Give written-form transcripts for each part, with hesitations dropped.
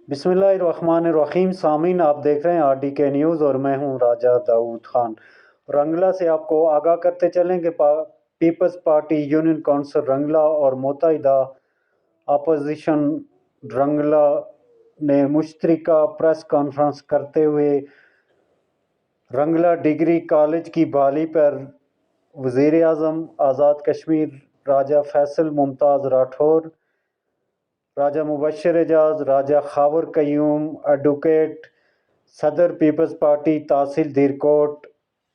बिस्मिल्लाहिर्रहमानिर्रहीम। सामीन, आप देख रहे हैं RDK न्यूज़ और मैं हूं राजा दाऊद खान। रंगला से आपको आगाह करते चलें कि पीपल्स पार्टी यूनियन काउंसिल रंगला और मुत्तहिदा अपोजिशन रंगला ने मुश्तरका प्रेस कॉन्फ्रेंस करते हुए रंगला डिग्री कॉलेज की बहाली पर वज़ीर आज़म आज़ाद कश्मीर राजा फैसल मुमताज़ राठौर, राजा मुबशर एजाज, राजा खावर कयूम, एडवोकेट सदर पीपल्स पार्टी तहसील धीरकोट,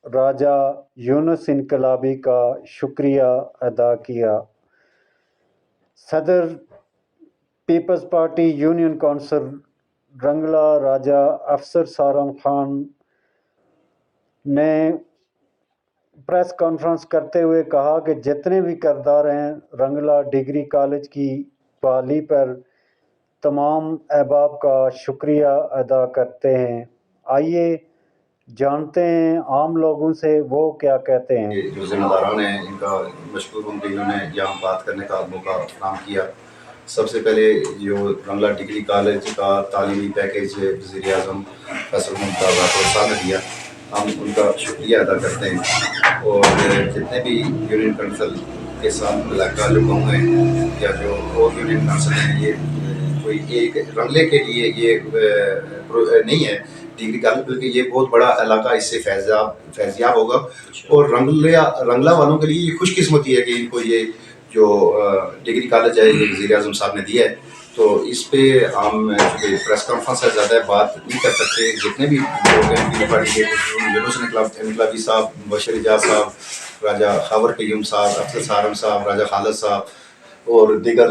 राजा यूनुस इनकलाबी का शुक्रिया अदा किया। सदर पीपल्स पार्टी यूनियन काउंसिल रंगला राजा अफसर सारम खान ने प्रेस कॉन्फ्रेंस करते हुए कहा कि जितने भी किरदार हैं रंगला डिग्री कॉलेज की बहाली पर तमाम अहबाब का शुक्रिया अदा करते हैं। आइए जानते हैं आम लोगों से वो क्या कहते हैं। जो जिम्मेदारान हैं इनका मशकूर हूँ कि इन्होंने यहाँ बात करने का मौका फराहम किया। सबसे पहले जो रंगला डिग्री कॉलेज का तालीमी पैकेज वज़ीर आज़म फैसल मुमताज़ राठौर साहब ने दिया, हम उनका शुक्रिया अदा करते हैं। और जितने भी यूनियन काउंसिल के साथ मुलाका जो गाँव हैं या जो और यूनियन काउंसिल हैं, ये कोई एक रंगले के लिए ये नहीं है डिग्री कॉलेज, बल्कि ये बहुत बड़ा इलाका इससे फैज़याब होगा। और रंगला वालों के लिए ये खुशकिस्मती है कि इनको ये जो डिग्री कॉलेज है ये वज़ीर आज़म साहब ने दिया है। तो इस पे हम चूँकि प्रेस कॉन्फ्रेंस है ज़्यादा बात नहीं कर सकते। जितने भी लोग हैं पीपल्स पार्टी के, यूनुस इनकलाबी साहब, मुबशर एजाज साहब, राजा खावर कयूम साहब, अफसर सारम साहब, राजा खालिद साहब और दीगर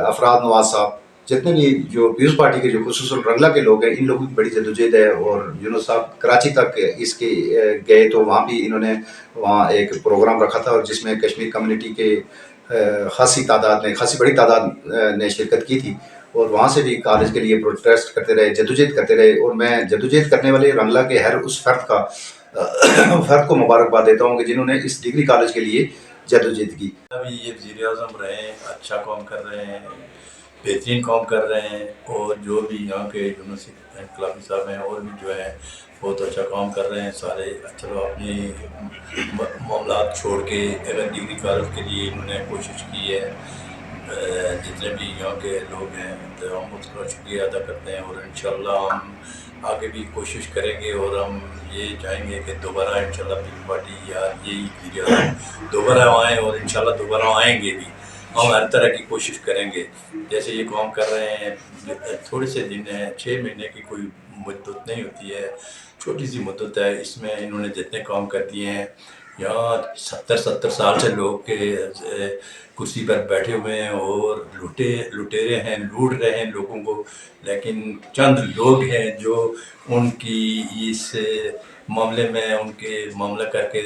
अफराद नवाज साहब, जितने भी जो पीपल्स पार्टी के जो खुसूसन रंगला के लोग हैं, इन लोगों की बड़ी जद्दोजहद है। और यूनुस साहब कराची तक इसके गए तो वहाँ भी इन्होंने वहाँ एक प्रोग्राम रखा था और जिसमें कश्मीर कम्युनिटी के खासी बड़ी तादाद ने शिरकत की थी। और वहाँ से भी कॉलेज के लिए प्रोटेस्ट करते रहे, जद्दोजहद करते रहे। और मैं जद्दोजहद करने वाले रंगला के हर उस फ़र्द को मुबारकबाद देता हूँ कि जिन्होंने इस डिग्री कॉलेज के लिए जद्दोजहद की। अभी ये वज़ीर आज़म रहे हैं, अच्छा काम कर रहे हैं, बेहतरीन काम कर रहे हैं। और जो भी यहाँ के यूनुस इनकलाबी साहब हैं और भी जो है बहुत अच्छा काम कर रहे हैं सारे। चलो अपनी मामलात छोड़ के अगर डिग्री कॉलेज के लिए इन्होंने कोशिश की है, जितने भी यहाँ के लोग हैं तो हम उसका शुक्रिया अदा करते हैं। और इंशाल्लाह हम आगे भी कोशिश करेंगे और हम ये चाहेंगे कि दोबारा इंशाल्लाह पीपल्स पार्टी या यही दोबारा आएँ और इंशाल्लाह दोबारा आएंगे भी। हम हर तरह की कोशिश करेंगे। जैसे ये काम कर रहे हैं, थोड़े से दिन हैं, 6 महीने की कोई मुद्दत नहीं होती है, छोटी सी मुद्दत है। इसमें इन्होंने जितने काम कर दिए हैं, यहाँ 70 साल से लोग के कुर्सी पर बैठे हुए हैं और लुटेरे हैं, लूट रहे हैं लोगों को। लेकिन चंद लोग हैं जो उनकी इस मामले में उनके मामला करके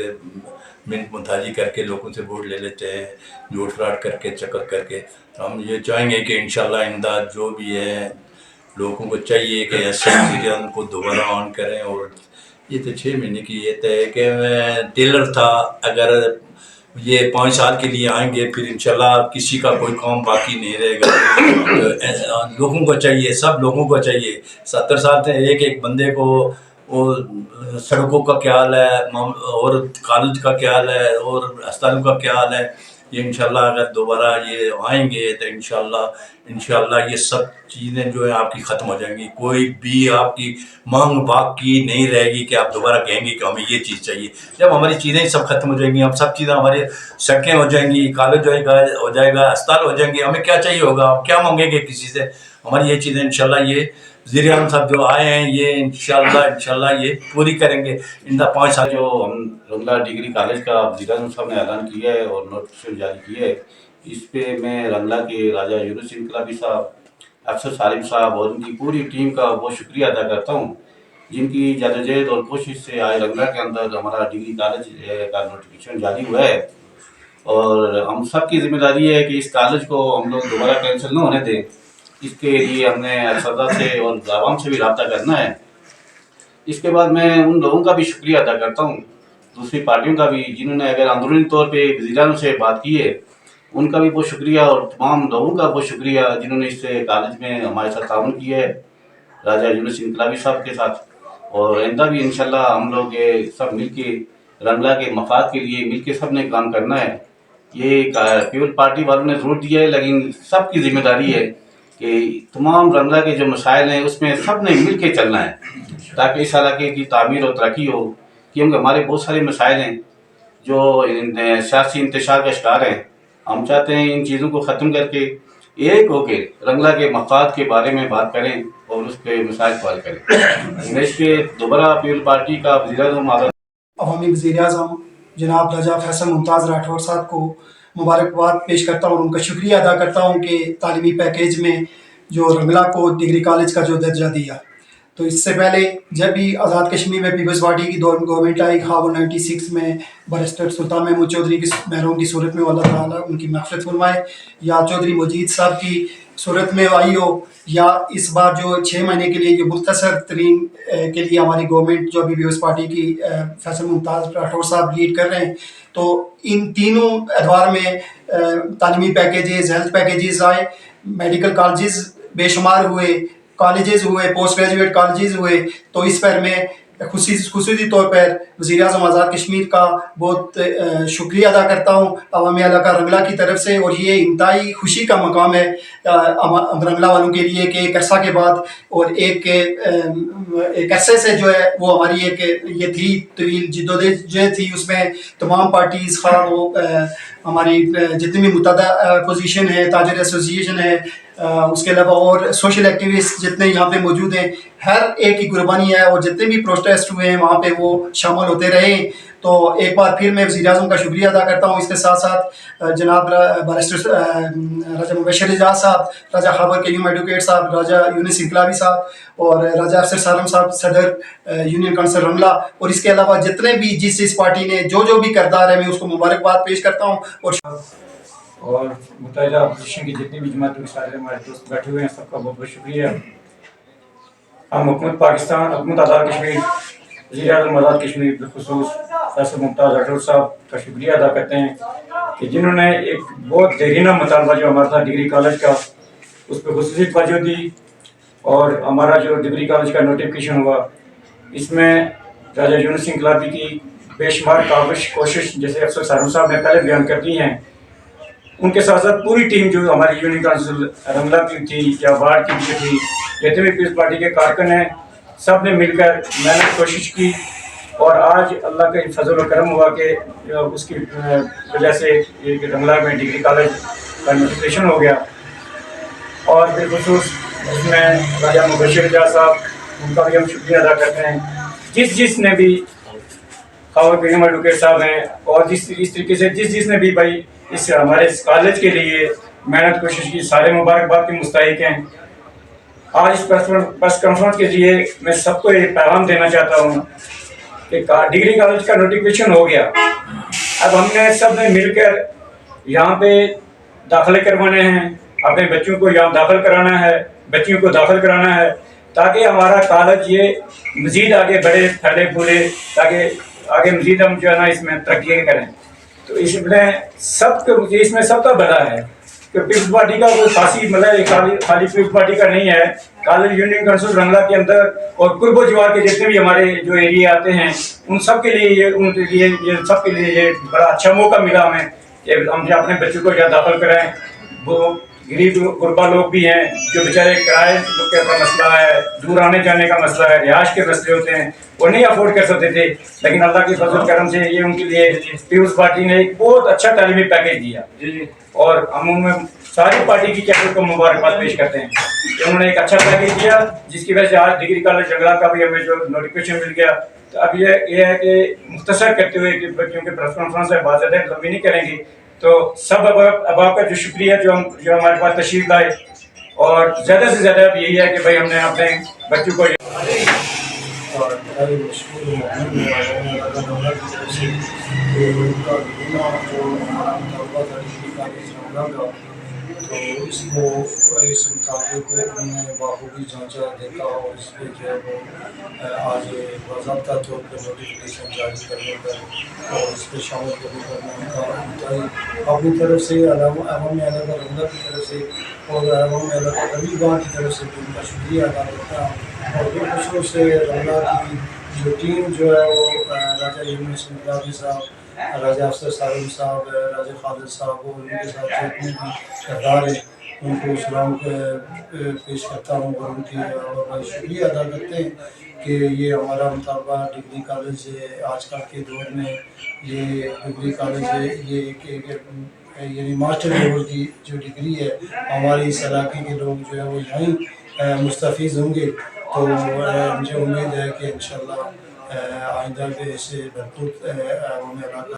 मिन्नत मुंताजी करके लोगों से वोट ले लेते हैं, लूट फ्राड करके, चक्कर करके। हम ये चाहेंगे कि इंशाल्लाह इमदाद जो भी है लोगों को चाहिए कि ऐसे को दोबारा ऑन करें। और ये तो 6 महीने की ये है कि मैं टेलर था, अगर ये 5 साल के लिए आएंगे फिर इंशाल्लाह किसी का कोई काम बाकी नहीं रहेगा। तो लोगों को चाहिए, सब लोगों को चाहिए। 70 साल से एक बंदे को और सड़कों का क्या हाल है और कॉलेज का क्या हाल है और अस्पतालों का क्या हाल है, ये इंशाल्लाह अगर दोबारा ये आएंगे तो इंशाल्लाह ये सब चीज़ें जो है आपकी ख़त्म हो जाएंगी। कोई भी आपकी मांग बाकी नहीं रहेगी कि आप दोबारा कहेंगे कि हमें ये चीज़ चाहिए। जब हमारी चीज़ें सब खत्म हो जाएंगी, हम सब चीज़ें हमारे सड़कें हो जाएंगी, कॉलेज हो जाएगा, अस्पताल हो जाएंगे, हमें क्या चाहिए होगा, हम क्या मांगेंगे किसी से। हमारी ये चीज़ें इंशाल्लाह ये वज़ीर आज़म साहब जो आए हैं ये इंशाल्लाह ये पूरी करेंगे। इन 5 साल जो हम रंगला डिग्री कॉलेज का वज़ीर आज़म साहब ने ऐलान किया है और नोटिफिकेशन जारी किया है, इस पे मैं रंगला के राजा यूनुस इनकलाबी साहब, अफसर सारिम साहब और उनकी पूरी टीम का बहुत शुक्रिया अदा करता हूँ, जिनकी जद्दोजहद और कोशिश से आज रंगला के अंदर हमारा डिग्री कॉलेज का नोटिफिकेशन जारी हुआ है। और हम सब की जिम्मेदारी है कि इस कॉलेज को हम लोग दोबारा कैंसिल न होने दें। इसके लिए हमने सदा से और आवाम से भी रब्ता करना है। इसके बाद मैं उन लोगों का भी शुक्रिया अदा करता हूँ, दूसरी पार्टियों का भी, जिन्होंने अगर अंदरूनी तौर पे वज़ीर आज़म से बात की है, उनका भी बहुत शुक्रिया। और तमाम लोगों का बहुत शुक्रिया जिन्होंने इस कॉलेज में हमारे साथ ताउन किया है। राजा यूनुस इनकलाबी साहब के साथ, और आइंदा भी इंशाल्लाह हम लोग ये सब मिल के रंगला के मफाद के लिए मिल के सब ने काम करना है। ये पीपल पार्टी वालों ने जोर दिया है, लेकिन सबकी जिम्मेदारी है कि तमाम रंगला के जो मसाइल हैं उसमें सब ने मिल के चलना है, ताकि इस इलाके की तामीर और तरक्की हो। क्योंकि हमारे बहुत सारे मसाइल हैं जो सियासी इंतशार का शिकार हैं। हम चाहते हैं इन चीज़ों को ख़त्म करके एक होके रंगला के मफाद के बारे में बात करें और उस पर मसाइल को हल करें। मैं इस पर दोबारा पीपल पार्टी का वज़ीर-ए-आज़म अवामी वज़ीर-ए-आज़म जनाब राजा फैसल मुमताज़ राठौर साहब को मुबारकबाद पेश करता हूँ और उनका शुक्रिया अदा करता हूँ कि तालीमी पैकेज में जो रंगला को डिग्री कॉलेज का जो दर्जा दिया। तो इससे पहले जब भी आज़ाद कश्मीर में पीपल्स पार्टी की गवर्नमेंट आई, खा वो 96 में बैरिस्टर सुल्तान महमूद चौधरी की महरूम की सूरत में अल्लाह ताला उनकी मग़फ़िरत फरमाए, या चौधरी मजीद साहब की सूरत में आई हो, या इस बार जो 6 महीने के लिए जो मुख्तसर तरीन के लिए हमारी गवर्नमेंट जो अभी पीपल्स पार्टी की फैसल मुमताज़ राठौर साहब लीड कर रहे हैं, तो इन तीनों अदवार में तालीमी पैकेजेस, हेल्थ पैकेजेस आए, मेडिकल कॉलेजेस बेशुमार हुए, कॉलेजेस हुए, पोस्ट ग्रेजुएट कॉलेजेस हुए। तो इस पर मैं खुसूसी तौर पर वज़ीर-ए-आज़म आज़ाद कश्मीर का बहुत शुक्रिया अदा करता हूँ अवामी इलाका रंगला की तरफ से। और ये इंतहाई खुशी का मकाम है रंगला वालों के लिए कि एक अरसा के बाद और एक अरसे से जो है वो हमारी एक ये थी तवील जिद्दोजहद थी, उसमें तमाम पार्टीज़ खा वो हमारी जितनी भी मुतअद्दिद पोजीशन है, ताजर एसोसिएशन है, उसके अलावा और सोशल एक्टिविस्ट जितने यहाँ पे मौजूद हैं, हर एक की कुर्बानी है और जितने भी प्रोटेस्ट हुए हैं वहाँ पे वो शामिल होते रहे। तो एक बार फिर मैं वज़ीर-ए-आज़म का शुक्रिया अदा करता हूँ। इसके साथ साथ जनाब बैरिस्टर राजा मुबशर एजाज साहब, राजा खैबर कयूम एडवोकेट साहब, राजा यूनुस इनकलाबी साहब और राजा अफसर सालम साहब सदर यूनियन काउंसिल रंगला, और इसके अलावा जितने भी जिस पार्टी ने जो भी किरदार है मैं उसको मुबारकबाद पेश करता हूँ। और मुत्तहिदा अपोजिशन की जितनी भी जमातों के सारे हमारे दोस्त बैठे हुए हैं, सबका बहुत बहुत शुक्रिया। हम हुकूमत पाकिस्तान, हुकूमत आज़ाद कश्मीर, वज़ीर-ए-आज़म आज़ाद कश्मीर बिलखुसूस फैसल मुमताज़ राठौर साहब का शुक्रिया अदा करते हैं कि जिन्होंने एक बहुत देरीना मुतालबा जो हमारा था डिग्री कॉलेज का, उस पर खुसूसी तवज्जो दी। और हमारा जो डिग्री कॉलेज का नोटिफिकेशन हुआ, इसमें राजा यूनुस इनकलाबी की बेशुमार कोशिश, जैसे अफसर सालम साहब ने पहले बयान कर दी हैं, उनके साथ साथ पूरी टीम जो हमारी यूनियन काउंसिल रंगला की थी या वार्ड की भी थी, जितने भी पीपल्स पार्टी के कारकुन हैं, सब ने मिलकर मेहनत कोशिश की। और आज अल्लाह के फजल करम हुआ कि उसकी वजह से रंगला में डिग्री कॉलेज का नोटिफिकेशन हो गया। और बिलखुसूस उसमें राजा मुबशर एजाज साहब, उनका भी हम शुक्रिया अदा करते हैं। जिसने भी खैबर कयूम एडवोकेट साहब हैं, और इस तरीके से जिसने भी भाई इस हमारे इस कॉलेज के लिए मेहनत कोशिश की, सारे मुबारकबाद के मुस्तहिक हैं। आज इस प्रेस कॉन्फ्रेंस के लिए मैं सबको ये पैगाम देना चाहता हूँ कि डिग्री कॉलेज का नोटिफिकेशन हो गया। अब हमने सब ने मिलकर यहाँ पे दाखिले करवाने हैं, अपने बच्चों को यहाँ दाखिल कराना है, बच्चियों को दाखिल कराना है, ताकि हमारा कॉलेज ये मज़ीद आगे बढ़े, फैले फूले, ताकि आगे मज़ीद हम जो है ना इसमें तरक्की करें। तो इसमें सबका भला है कि पीपल्स पार्टी का कोई खासी मतलब खाली पीपल्स पार्टी का नहीं है। कॉलेज यूनियन काउंसिल रंगला के अंदर और कुर्बो जवार के जितने भी हमारे जो एरिया आते हैं, उन सब के लिए ये सबके लिए ये बड़ा अच्छा मौका मिला हमें कि हम अपने बच्चों को यहाँ दाखिल कराएं। वो गरीब गुरबा लोग भी हैं जो बेचारे किराए का मसला है, दूर आने जाने का मसला है, रिहाइश के मसले होते हैं, वो नहीं अफोर्ड कर सकते थे, लेकिन अल्लाह के फजल करम से ये उनके लिए पीपल्स पार्टी ने एक बहुत अच्छा तालीमी पैकेज दिया। और हम उनमें सारी पार्टी की कैडर को मुबारकबाद पेश करते हैं कि उन्होंने एक अच्छा पैकेज दिया, जिसकी वजह से आज डिग्री कॉलेज रंगला का भी हमें जो नोटिफिकेशन मिल गया। तो अब ये है कि मुख्तसर करते हुए, क्योंकि प्रेस कॉन्फ्रेंस है, बात ज़्यादा लंबी नहीं करेंगे, तो सब अब आपका जो शुक्रिया जो हमारे पास तशरीफ लाए, और ज़्यादा से ज़्यादा यही है कि भाई हमने अपने बच्चों को तो इसको इस मुताबिक को उन्होंने बाखूबी जांचा देखा और इस पर जो है वो आज बाज़ाब्ता तौर पर नोटिफिकेशन जारी करने पर और इस पर शामिल करने का अपनी तरफ से अवामी इलाका रंगला की तरफ से और अवामी इलाका रंगला की तरफ से उनका शुक्रिया अदा करता हूँ। اور بالخصوص رنگلا کی جو ٹیم جو ہے وہ راجہ یونس انقلابی صاحب، راجہ افسر سالم صاحب، راجہ خالد صاحب اور ان کے ساتھ جتنے بھی کردار ہیں ان کو سلام پیش کرتا ہوں اور ان کی اور شکریہ ادا کرتے ہیں کہ یہ ہمارا مطالبہ ڈگری کالج آج کل کے دور میں یہ ڈگری کالج ہے، یہ ایک یعنی ماسٹر لیول کی جو ڈگری ہے، ہماری اس علاقے کے لوگ جو ہے وہ یہیں مستفیض ہوں گے، تو مجھے امید ہے کہ انشاءاللہ آئندہ بھی ایسے بھرپور ہمیں علاقہ